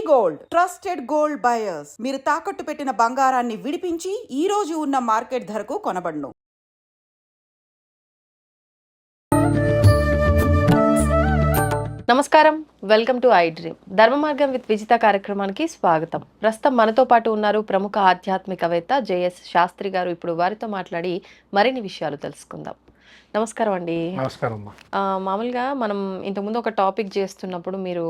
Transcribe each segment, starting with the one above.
Gold trusted gold buyers మీరు తాకట్టు పెట్టిన బంగారాన్ని విడిపించి ఈ రోజు ఉన్న మార్కెట్ ధరకు కొనబడును. నమస్కారం, వెల్కమ్ టు ఐ డ్రీమ్. ధర్మ మార్గం విత్ విజిత కార్యక్రమానికి స్వాగతం. ప్రస్తుతం మనతో పాటు ఉన్నారు ప్రముఖ ఆధ్యాత్మికవేత్త జేఎస్ శాస్త్రి గారు. ఇప్పుడు వారితో మాట్లాడి మరిన్ని విషయాలు తెలుసుకుందాం. నమస్కారం అండి. నమస్కారం. మామూలుగా మనం ఇంతకుముందు ఒక టాపిక్ చేస్తున్నప్పుడు మీరు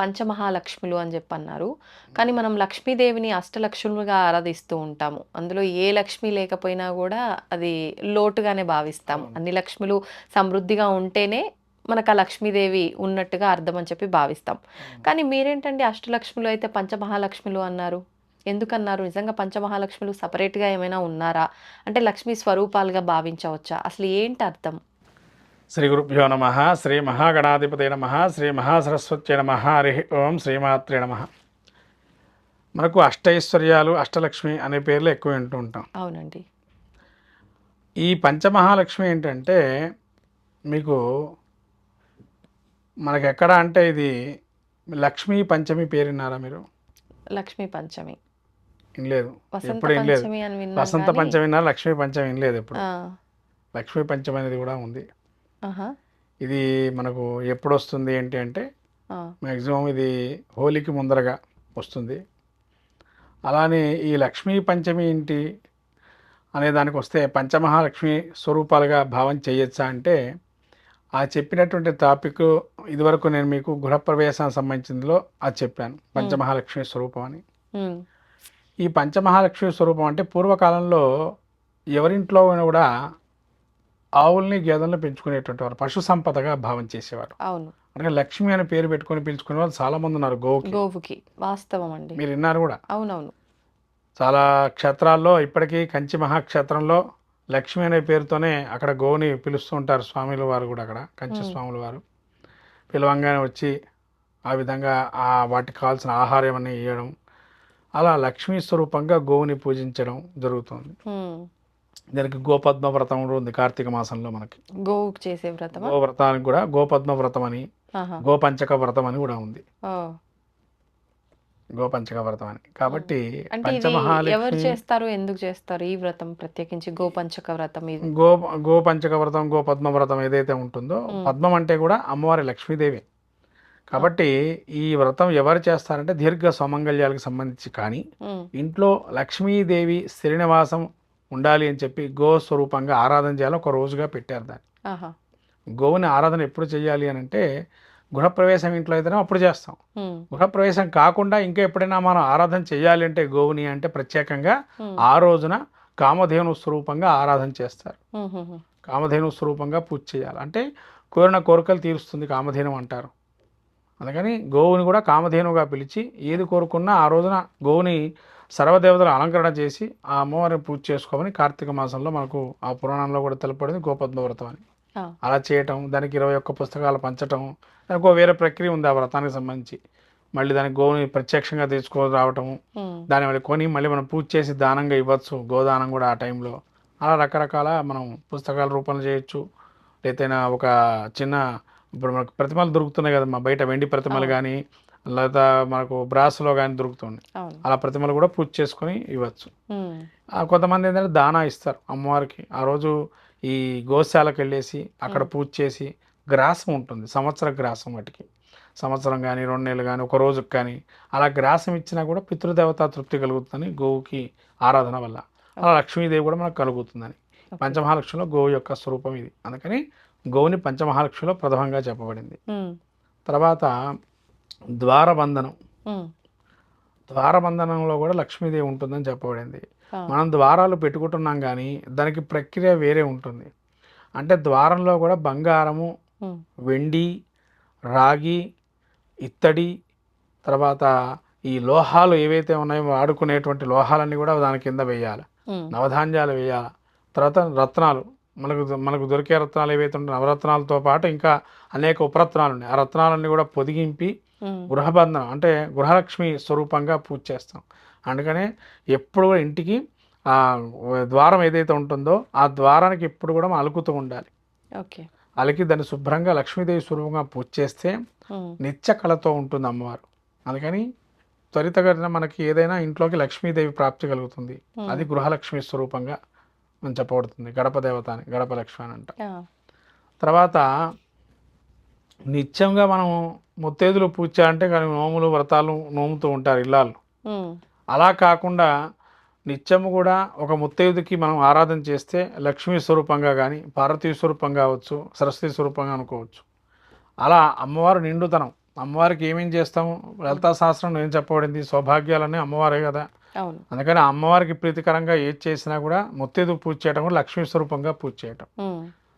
పంచమహాలక్ష్ములు అని చెప్పి అన్నారు. కానీ మనం లక్ష్మీదేవిని అష్టలక్ష్ములుగా ఆరాధిస్తూ ఉంటాము. అందులో ఏ లక్ష్మి లేకపోయినా కూడా అది లోటుగానే భావిస్తాము. అన్ని లక్ష్ములు సమృద్ధిగా ఉంటేనే మనకు ఆ లక్ష్మీదేవి ఉన్నట్టుగా అర్థం అని చెప్పి భావిస్తాం. కానీ మీరేంటండి అష్టలక్ష్ములు అయితే పంచమహాలక్ష్ములు అన్నారు? ఎందుకన్నారు? నిజంగా పంచమహాలక్ష్ములు సపరేట్గా ఏమైనా ఉన్నారా? అంటే లక్ష్మీ స్వరూపాలుగా భావించవచ్చా? అసలు ఏంటి అర్థం? శ్రీ గురుభ్యో నమ. శ్రీ మహాగణాధిపతే నమ. శ్రీ మహాసరస్వత్యై నమ. హరి ఓం. శ్రీమాత్రే నమ. మనకు అష్టైశ్వర్యాలు, అష్టలక్ష్మి అనే పేర్లు ఎక్కువ వింటూ ఉంటాం. అవునండి. ఈ పంచమహాలక్ష్మి ఏంటంటే మీకు మనకి ఎక్కడ అంటే ఇది లక్ష్మీ పంచమి పేరు విన్నారా మీరు? లక్ష్మీ పంచమి వినలేదు? ఎప్పుడు వినలేదు? వసంత పంచమి విన్నారు, లక్ష్మీ పంచమి వినలేదు ఎప్పుడు? లక్ష్మీ పంచమి అనేది కూడా ఉంది. ఇది మనకు ఎప్పుడు వస్తుంది ఏంటి అంటే మ్యాక్సిమం ఇది హోలీకి ముందరగా వస్తుంది. అలానే ఈ లక్ష్మీ పంచమి ఏంటి అనే దానికి వస్తే పంచమహాలక్ష్మి స్వరూపాలుగా భావం చేయొచ్చా అంటే ఆ చెప్పినటువంటి టాపిక్ ఇదివరకు నేను మీకు గృహప్రవేశానికి సంబంధించిందిలో అది చెప్పాను, పంచమహాలక్ష్మి స్వరూపం అని. ఈ పంచమహాలక్ష్మి స్వరూపం అంటే పూర్వకాలంలో ఎవరింట్లో కూడా ఆవుల్ని గేదెలను పెంచుకునేటువంటి వారు పశు సంపదగా భావం చేసేవారు. అవును. అంటే లక్ష్మి అని పేరు పెట్టుకొని పిలుచుకునే వాళ్ళు చాలా మంది ఉన్నారు. గోవుకి వాస్తవం అండి, మీరు విన్నారు కూడా. అవునవును. చాలా క్షేత్రాల్లో ఇప్పటికీ కంచి మహాక్షేత్రంలో లక్ష్మి అనే పేరుతోనే అక్కడ గోవుని పిలుస్తూ ఉంటారు స్వాముల వారు కూడా. అక్కడ కంచి స్వాముల వారు పిలవంగానే వచ్చి ఆ విధంగా వాటికి కావాల్సిన ఆహారం అన్నీ ఇవ్వడం, అలా లక్ష్మీ స్వరూపంగా గోవుని పూజించడం జరుగుతుంది. దానికి గోపద్మ వ్రతం కూడా ఉంది కార్తీక మాసంలో మనకి. గోవుకు చేసే వ్రతం, గోవ్రతానికి కూడా గోపద్మ వ్రతం అని, గోపంచక వ్రతం అని కూడా ఉంది. గోపంచక వ్రతం అని. కాబట్టి ఎవరు చేస్తారు, ఎందుకు చేస్తారు ఈ వ్రతం ప్రత్యేకించి? గోపంచక వ్రతం, గోపంచక వ్రతం, గోపద్మ వ్రతం ఏదైతే ఉంటుందో, పద్మం అంటే కూడా అమ్మవారి లక్ష్మీదేవి. కాబట్టి ఈ వ్రతం ఎవరు చేస్తారంటే దీర్ఘ సుమంగళ్యాలకు సంబంధించి. కానీ ఇంట్లో లక్ష్మీదేవి శ్రీనివాసం ఉండాలి అని చెప్పి గో స్వరూపంగా ఆరాధన చేయాలని ఒక రోజుగా పెట్టారు దాన్ని. గోవుని ఆరాధన ఎప్పుడు చేయాలి అని అంటే గృహప్రవేశం ఇంట్లో అయితేనే అప్పుడు చేస్తాం. గృహప్రవేశం కాకుండా ఇంకా ఎప్పుడైనా మనం ఆరాధన చేయాలి అంటే గోవుని అంటే ప్రత్యేకంగా ఆ రోజున కామధేను స్వరూపంగా ఆరాధన చేస్తారు. కామధేను స్వరూపంగా పూజ చేయాలి. అంటే కోరిన కోరికలు తీరుస్తుంది కామధేను అంటారు. అందుకని గోవుని కూడా కామధేనుగా పిలిచి ఏది కోరుకున్నా ఆ రోజున గోవుని సర్వదేవతల అలంకరణ చేసి ఆ అమ్మవారిని పూజ చేసుకోమని కార్తీక మాసంలో మనకు ఆ పురాణంలో కూడా తెలపడింది గోపద్మ వ్రతం అని. అలా చేయటం, దానికి 21 పుస్తకాలు పంచటం, దానికి వేరే ప్రక్రియ ఉంది ఆ వ్రతానికి సంబంధించి. మళ్ళీ దానికి గోవుని ప్రత్యక్షంగా తెచ్చుకొని రావటము, దాన్ని మళ్ళీ కొని మళ్ళీ మనం పూజ చేసి దానంగా ఇవ్వచ్చు, గోదానం కూడా ఆ టైంలో. అలా రకరకాల మనం పుస్తకాల రూపంలో చేయొచ్చు. లేదైనా ఒక చిన్న ఇప్పుడు మనకు ప్రతిమలు దొరుకుతున్నాయి కదమ్మా బయట, వెండి ప్రతిమలు కానీ లేదా మనకు బ్రాస్లో కానీ దొరుకుతుంది. అలా ప్రతిమలు కూడా పూజ చేసుకొని ఇవ్వచ్చు. కొంతమంది ఏంటంటే దానా ఇస్తారు అమ్మవారికి. ఆ రోజు ఈ గోశాలకు వెళ్ళేసి అక్కడ పూజ చేసి గ్రాసం ఉంటుంది, సంవత్సర గ్రాసం, వాటికి సంవత్సరం కానీ 2 నెలలు కానీ ఒక రోజుకి కానీ అలా గ్రాసం ఇచ్చినా కూడా పితృదేవత తృప్తి కలుగుతుందని గోవుకి ఆరాధన వల్ల. అలా లక్ష్మీదేవి కూడా మనకు కలుగుతుందని. పంచమహాలక్ష్మిలో గోవు యొక్క స్వరూపం ఇది. అందుకని గోవుని పంచమహాలక్ష్మిలో ప్రథమంగా చెప్పబడింది. తర్వాత ద్వారబంధనం, ద్వారబంధనంలో కూడా లక్ష్మీదేవి ఉంటుందని చెప్పబడింది. మనం ద్వారాలు పెట్టుకుంటున్నాం కానీ దానికి ప్రక్రియ వేరే ఉంటుంది. అంటే ద్వారంలో కూడా బంగారము, వెండి, రాగి, ఇత్తడి, తర్వాత ఈ లోహాలు ఏవైతే ఉన్నాయో వాడుకునేటువంటి లోహాలన్నీ కూడా దాని కింద వేయాలి. నవధాన్యాలు వేయాలి. తర్వాత రత్నాలు, మనకు దొరికే రత్నాలు ఏవైతే ఉంటాయో నవరత్నాలతో పాటు ఇంకా అనేక ఉపరత్నాలు ఉన్నాయి. ఆ రత్నాలన్నీ కూడా పొదిగింపి గృహబంధనం అంటే గృహలక్ష్మి స్వరూపంగా పూజ చేస్తాం. అందుకనే ఎప్పుడు కూడా ఇంటికి ద్వారం ఏదైతే ఉంటుందో ఆ ద్వారానికి ఎప్పుడు కూడా అలుకుతూ ఉండాలి. అలికి దాన్ని శుభ్రంగా లక్ష్మీదేవి స్వరూపంగా పూజ చేస్తే నిత్య కళతో ఉంటుంది అమ్మవారు. అందుకని త్వరితగతిన మనకి ఏదైనా ఇంట్లోకి లక్ష్మీదేవి ప్రాప్తి కలుగుతుంది. అది గృహలక్ష్మి స్వరూపంగా మనం చెప్పబడుతుంది. గడప దేవత అని, గడప లక్ష్మి అని అంట. తర్వాత నిత్యంగా మనం ముత్తైదులు పూజ అంటే కానీ నోములు వ్రతాలు నోముతూ ఉంటారు ఇల్లాళ్ళు. అలా కాకుండా నిత్యము కూడా ఒక ముత్తైదుకి మనం ఆరాధన చేస్తే లక్ష్మీ స్వరూపంగా కానీ, పార్వతీ స్వరూపం కావచ్చు, సరస్వతి స్వరూపంగా అనుకోవచ్చు. అలా అమ్మవారు నిండుతనం. అమ్మవారికి ఏమేం చేస్తాము? లలితా సహస్రంలో ఏం చెప్పబడింది? సౌభాగ్యాలన్నీ అమ్మవారే కదా. అందుకని అమ్మవారికి ప్రీతికరంగా ఏది చేసినా కూడా ముత్తైదు పూజ చేయడం కూడా లక్ష్మీ స్వరూపంగా పూజ చేయటం.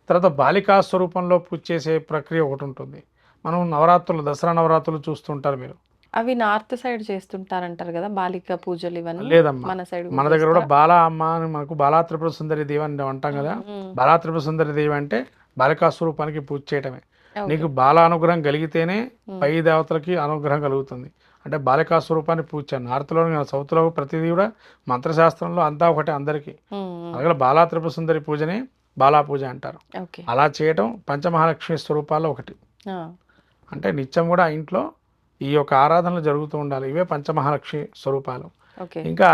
తర్వాత బాలికా స్వరూపంలో పూజ చేసే ప్రక్రియ ఒకటి ఉంటుంది. మనం నవరాత్రులు, దసరా నవరాత్రులు చూస్తుంటారు మీరు. అవి నార్త్ సైడ్ చేస్తుంటారంటారు కదా బాలిక పూజలు ఇవన్నీ. లేదమ్మా, మన సైడ్ మన దగ్గర కూడా బాలా అమ్మ అని మనకు బాలా త్రిపుర సుందరి దేవి అని అంటాం కదా. బాలా త్రిపుర సుందరి దేవి అంటే బాలికా స్వరూపానికి పూజ చేయటమే. నీకు బాల అనుగ్రహం కలిగితేనే పై దేవతలకి అనుగ్రహం కలుగుతుంది. అంటే బాలికా స్వరూపాన్ని పూజ చేయాలి. నార్త్లో, సౌత్లో ప్రతిదీ కూడా మంత్రశాస్త్రంలో అంతా ఒకటే అందరికీ. అలాగే బాలా త్రిపుర సుందరి పూజనే బాలా పూజ అంటారు. అలా చేయటం పంచమహాలక్ష్మి స్వరూపాల్లో ఒకటి. అంటే నిత్యం కూడా ఇంట్లో ఈ యొక్క ఆరాధనలు జరుగుతూ ఉండాలి. ఇవే పంచమహాలక్ష్మి స్వరూపాలు. ఇంకా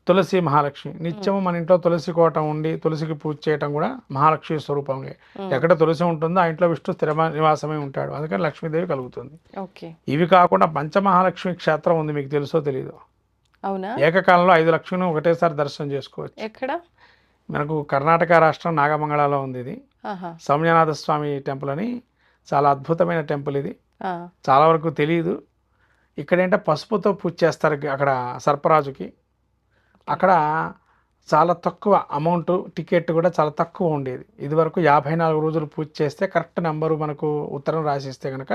తులసి మహాలక్ష్మి, నిత్యము మన ఇంట్లో తులసి కోట ఉండి తులసికి పూజ చేయటం కూడా మహాలక్ష్మి స్వరూపంగా. ఎక్కడ తులసి ఉంటుందో ఆ ఇంట్లో విష్ణు స్థిర నివాసమై ఉంటాడు. అందుకని లక్ష్మీదేవి కలుగుతుంది. ఇవి కాకుండా పంచమహాలక్ష్మి క్షేత్రం ఉంది, మీకు తెలుసో తెలీదు. ఏకకాలంలో 5 లక్ష్మిని ఒకటేసారి దర్శనం చేసుకోవచ్చు. ఎక్కడ? మనకు కర్ణాటక రాష్ట్రం నాగమంగళలో ఉంది. ఇది సౌమ్యనాథ స్వామి టెంపుల్ అని, చాలా అద్భుతమైన టెంపుల్ ఇది. చాలా వరకు తెలియదు. ఇక్కడ ఏంటంటే పసుపుతో పూజ చేస్తారు అక్కడ సర్పరాజుకి. అక్కడ చాలా తక్కువ అమౌంట్, టికెట్ కూడా చాలా తక్కువ ఉండేది. ఇది వరకు 54 రోజులు పూజ చేస్తే కరెక్ట్ నెంబరు మనకు ఉత్తరం రాసిస్తే కనుక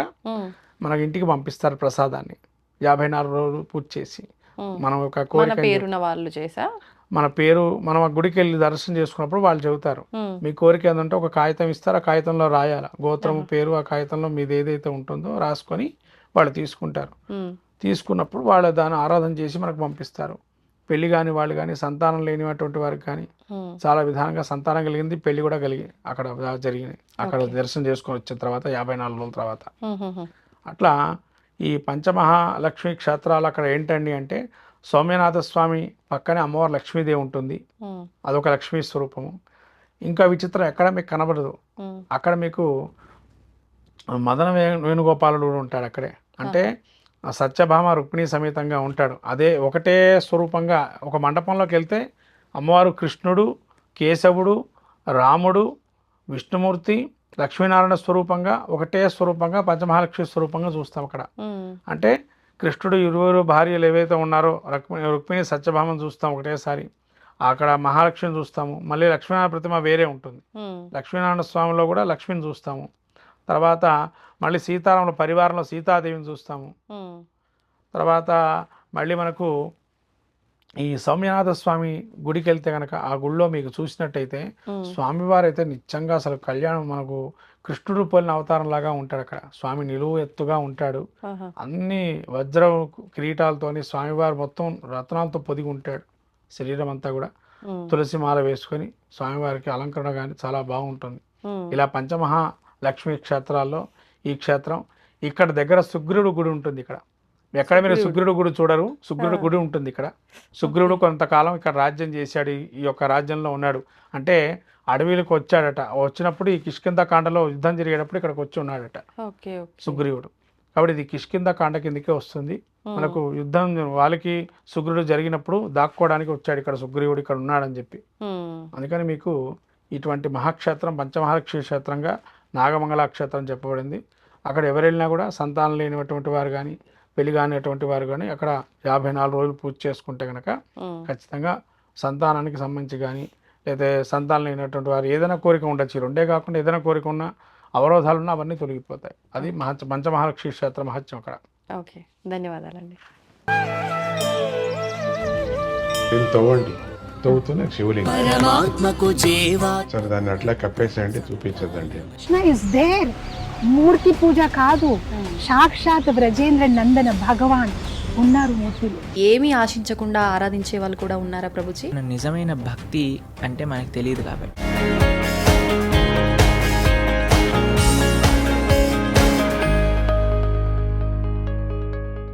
మనకి ఇంటికి పంపిస్తారు ప్రసాదాన్ని. 54 రోజులు పూజ చేసి మనం ఒక కోరిక మన పేరు మనం ఆ గుడికి వెళ్ళి దర్శనం చేసుకున్నప్పుడు వాళ్ళు చెబుతారు మీ కోరిక ఏంటంటే ఒక కాగితం ఇస్తారు. ఆ కాగితంలో రాయాలి గోత్రం పేరు. ఆ కాగితంలో మీది ఏదైతే ఉంటుందో రాసుకొని వాళ్ళు తీసుకుంటారు. తీసుకున్నప్పుడు వాళ్ళు దాన్ని ఆరాధన చేసి మనకు పంపిస్తారు. పెళ్లి కాని వాళ్ళు కానీ, సంతానం లేనిటువంటి వారికి కానీ చాలా విధానంగా సంతానం కలిగింది, పెళ్లి కూడా కలిగి అక్కడ జరిగినాయి. అక్కడ దర్శనం చేసుకొని వచ్చిన తర్వాత 54 రోజుల తర్వాత. అట్లా ఈ పంచమహాలక్ష్మి క్షేత్రాలు అక్కడ ఏంటండి అంటే, సౌమ్యనాథ స్వామి పక్కనే అమ్మవారు లక్ష్మీదేవి ఉంటుంది. అదొక లక్ష్మీ స్వరూపము. ఇంకా విచిత్రం ఎక్కడ మీకు కనబడదు. అక్కడ మీకు మదన వేణుగోపాలుడు ఉంటాడు అక్కడే. అంటే సత్యభామ రుక్మిణి సమేతంగా ఉంటాడు. అదే ఒకటే స్వరూపంగా ఒక మండపంలోకి వెళ్తే అమ్మవారు కృష్ణుడు, కేశవుడు, రాముడు, విష్ణుమూర్తి, లక్ష్మీనారాయణ స్వరూపంగా ఒకటే స్వరూపంగా పంచమహాలక్ష్మి స్వరూపంగా చూస్తాం అక్కడ. అంటే కృష్ణుడు 20 భార్యలు ఏవైతే ఉన్నారో రుక్మిణి సత్యభామను చూస్తాం ఒకటేసారి. అక్కడ మహాలక్ష్మిని చూస్తాము. మళ్ళీ లక్ష్మీనారాయణ ప్రతిమ వేరే ఉంటుంది. లక్ష్మీనారాయణ స్వామిలో కూడా లక్ష్మిని చూస్తాము. తర్వాత మళ్ళీ సీతారాముల పరివారంలో సీతాదేవిని చూస్తాము. తర్వాత మళ్ళీ మనకు ఈ సౌమ్యనాథ స్వామి గుడికి వెళ్తే కనుక ఆ గుడిలో మీకు చూసినట్టయితే స్వామివారు అయితే నిత్యంగా అసలు కళ్యాణం మనకు కృష్ణుడు పోలిన అవతారం లాగా ఉంటాడు. అక్కడ స్వామి నిలువు ఎత్తుగా ఉంటాడు. అన్ని వజ్ర కిరీటాలతోని స్వామివారు మొత్తం రత్నాలతో పొదిగి ఉంటాడు. శరీరం అంతా కూడా తులసి మాల వేసుకొని స్వామివారికి అలంకరణ కానీ చాలా బాగుంటుంది. ఇలా పంచమహాలక్ష్మి క్షేత్రాల్లో ఈ క్షేత్రం. ఇక్కడ దగ్గర సుగ్రీవుడు గుడి ఉంటుంది. ఇక్కడ ఎక్కడ మీరు సుగ్రీవుడు గుడి చూడరు. సుగ్రీవుడు గుడి ఉంటుంది ఇక్కడ. సుగ్రీవుడు కొంతకాలం ఇక్కడ రాజ్యం చేశాడు. ఈ యొక్క రాజ్యంలో ఉన్నాడు. అంటే అడవిలకు వచ్చాడట. వచ్చినప్పుడు ఈ కిష్కింద కాండలో యుద్ధం జరిగేటప్పుడు ఇక్కడికి వచ్చి ఉన్నాడట సుగ్రీవుడు. కాబట్టి ఇది కిష్కింద కాండ కిందకే వస్తుంది. మనకు యుద్ధం వాళ్ళకి సుగ్రీవుడు జరిగినప్పుడు దాక్కోవడానికి వచ్చాడు ఇక్కడ సుగ్రీవుడు ఇక్కడ ఉన్నాడని చెప్పి. అందుకని మీకు ఇటువంటి మహాక్షేత్రం పంచమహాలక్ష్మి క్షేత్రంగా నాగమంగళ క్షేత్రం చెప్పబడింది. అక్కడ ఎవరు వెళ్ళినా కూడా సంతానం లేనిటువంటి వారు కానీ, పెళ్లి కానిటువంటి వారు కానీ అక్కడ 54 రోజులు పూజ చేసుకుంటే కనుక ఖచ్చితంగా సంతానానికి సంబంధించి కానీ, లేదా సంతానం లేనటువంటి వారు ఏదైనా కోరిక ఉండొచ్చు. రెండే కాకుండా ఏదైనా కోరిక ఉన్నా, అవరోధాలు ఉన్నా అవన్నీ తొలగిపోతాయి. అది పంచమహాలక్ష్మి క్షేత్ర మహత్యం అక్కడ. ఓకే, ధన్యవాదాలండి. తవ్వండి, తవ్వుతూనే శివలింగం సరే దాన్ని అట్లా కప్పేసేయండి, చూపించదండి. మూర్తి పూజ కాదు, సాక్షాత్ బ్రజేంద్ర నందన భగవాన్ ఉన్నారు మూర్తులు. ఏమీ ఆశించకుండా ఆరాధించే వాళ్ళు కూడా ఉన్నారా ప్రభుజీ? నిజమైన భక్తి అంటే మనకు తెలియదు కాబట్టి